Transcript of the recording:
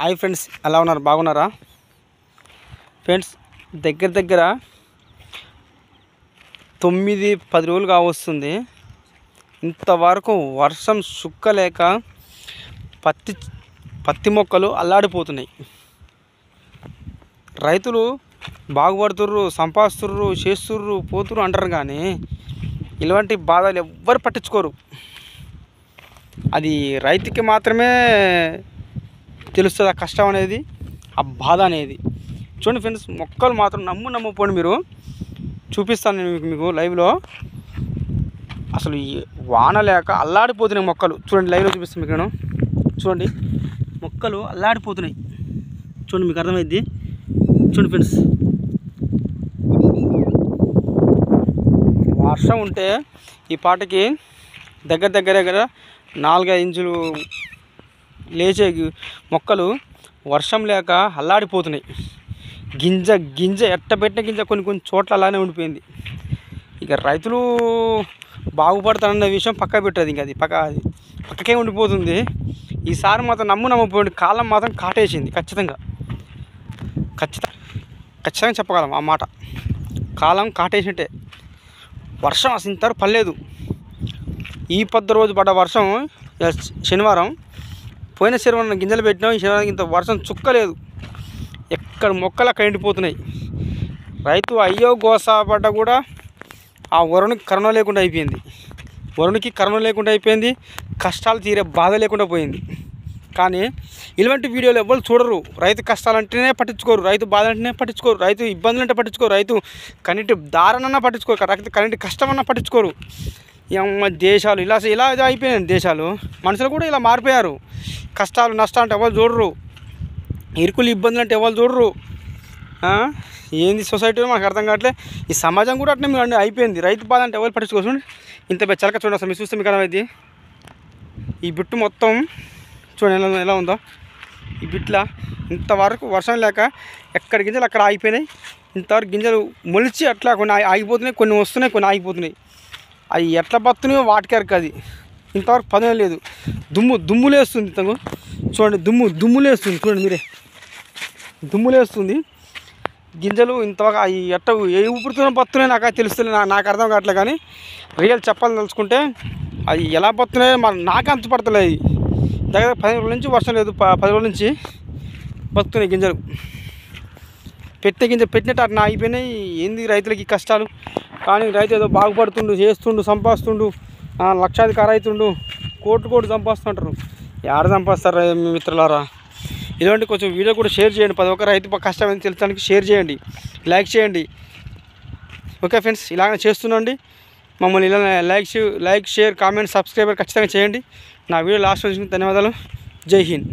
Hi friends, ఎలా ఉన్నారు? బాగున్నారా ఫ్రెండ్స్? దగ్గర 9-10 రోజులు కావస్తుంది. ఇంతవరకు వర్షం సుక్కలేక పత్తి మొక్కలు అల్లాడిపోతున్నాయి. రైతులు బాగుపడుతుర్రు, సంపాదిస్తుర్రు, చేస్తుర్రు, పోతుర్రు అంటారు, కానీ ఇలాంటి బాధలు ఎవ్వరు పట్టించుకోరు. అది రైతుకి మాత్రమే తెలుస్తుంది ఆ కష్టం అనేది, ఆ బాధ అనేది. చూడండి ఫ్రెండ్స్, మొక్కలు మాత్రం నమ్మపోండి, మీరు చూపిస్తాను నేను మీకు లైవ్లో. అసలు ఈ వాన లేక అల్లాడిపోతున్నాయి మొక్కలు. చూడండి, లైవ్లో చూపిస్తాను మీకు నేను. చూడండి, మొక్కలు అల్లాడిపోతున్నాయి. చూడండి, మీకు అర్థమైంది. చూడండి ఫ్రెండ్స్, వర్షం ఉంటే ఈ పాటకి దగ్గర 4-5 ఇంచులు లేచే మొక్కలు వర్షం లేక అల్లాడిపోతున్నాయి. గింజ ఎట్టబెట్టిన గింజ కొన్ని చోట్ల అలానే ఉండిపోయింది. ఇక రైతులు బాగుపడతారన్న విషయం పక్క పెట్టదు, ఇంకా అది పక్కకే ఉండిపోతుంది. ఈసారి మాత్రం నమ్మపోయింది, కాలం మాత్రం కాటేసింది. ఖచ్చితంగా చెప్పగలం ఆ మాట. కాలం కాటేసినట్టే. వర్షం అసలు ఇంతవరకు పడలేదు. ఈ 10 రోజు పడ్డ వర్షం శనివారం, పోయిన శనివారం గింజలు పెట్టినాం, ఈ శనివారం ఇంత వర్షం చుక్కలేదు. ఎక్కడ మొక్కలు అక్కడ ఎండిపోతున్నాయి. రైతు అయ్యో గోసపడ్డ కూడా ఆ వరుణికి కరుణ లేకుండా అయిపోయింది. కష్టాలు తీరే బాధ లేకుండా పోయింది. కానీ ఇలాంటి వీడియోలు ఎవ్వరు చూడరు. రైతు కష్టాలంటేనే పట్టించుకోరు, రైతు బాధ అంటేనే పట్టించుకోరు, రైతు ఇబ్బందులు అంటే పట్టించుకోరు, రైతు కన్నిటి దారనన్నా పట్టించుకోరు, కన్నిటి కష్టమన్నా పట్టించుకోరు. దేశాలు ఇలా అయిపోయినాయి. దేశాలు, మనుషులు కూడా ఇలా మారిపోయారు. కష్టాలు నష్టాలు అంటే ఎవరు చూడరు, ఇరుకులు ఇబ్బందులు అంటే ఎవరు చూడరు. ఏంది సొసైటీలో మనకు అర్థం కావట్లే. ఈ సమాజం కూడా అట్నే మీరు అయిపోయింది. రైతు బాధ అంటే ఎవరు పట్టించుకోవచ్చు. ఇంత చలక చూడండి, అసలు మీరు చూస్తే మీకు అర్థమైంది. ఈ బిట్టు మొత్తం చూడండి ఎలా ఉందో. ఈ బిట్లా ఇంతవరకు వర్షం లేక ఎక్కడ గింజలు అక్కడ ఆగిపోయినాయి. ఇంతవరకు గింజలు మొలిచి అట్లా కొన్ని ఆగిపోతున్నాయి, కొన్ని వస్తున్నాయి, కొన్ని ఆగిపోతున్నాయి. అవి ఎట్లా బతున్నాయో వాటికి అది ఇంతవరకు పదమే లేదు. దుమ్ములేస్తుంది. చూడండి, దుమ్ములేస్తుంది. చూడండి మీరే, దుమ్ములేస్తుంది. గింజలు ఇంతవరకు అవి ఏ ఊపిరితోనే బతున్నాయి నాకు తెలుస్తుంది, నాకు అర్థం కావట్లేదు. కానీ రియల్ చెప్పాలని తలుచుకుంటే అవి ఎలా బతున్నాయో నాకు అంత పడతలేదు. దగ్గర 10 రోజుల నుంచి వర్షం లేదు, 10 రోజుల నుంచి బతున్నాయి గింజలు. పెట్టిన గింజ పెట్టినట్టు అట్లా ఆగిపోయినాయి. ఏంది రైతులకి కష్టాలు. కానీ రైతు ఏదో బాగుపడుతుండు, చేస్తుండు, సంపాదిస్తుండు, లక్షాధికారి అవుతుండు, కోట్లు సంపాదిస్తుంటారు. ఎవరు సంపాదిస్తారు మిత్రులారా? ఇలాంటి కొంచెం వీడియో కూడా షేర్ చేయండి. 10 ఒక్క రైతు కష్టం అని తెలుసడానికి షేర్ చేయండి, లైక్ చేయండి. ఓకే ఫ్రెండ్స్, ఇలాగ చేస్తుండండి. మమ్మల్ని ఇలా లైక్, షేర్, కామెంట్, సబ్స్క్రైబర్ ఖచ్చితంగా చేయండి. నా వీడియో లాస్ట్ వచ్చిన ధన్యవాదాలు. జై హింద్.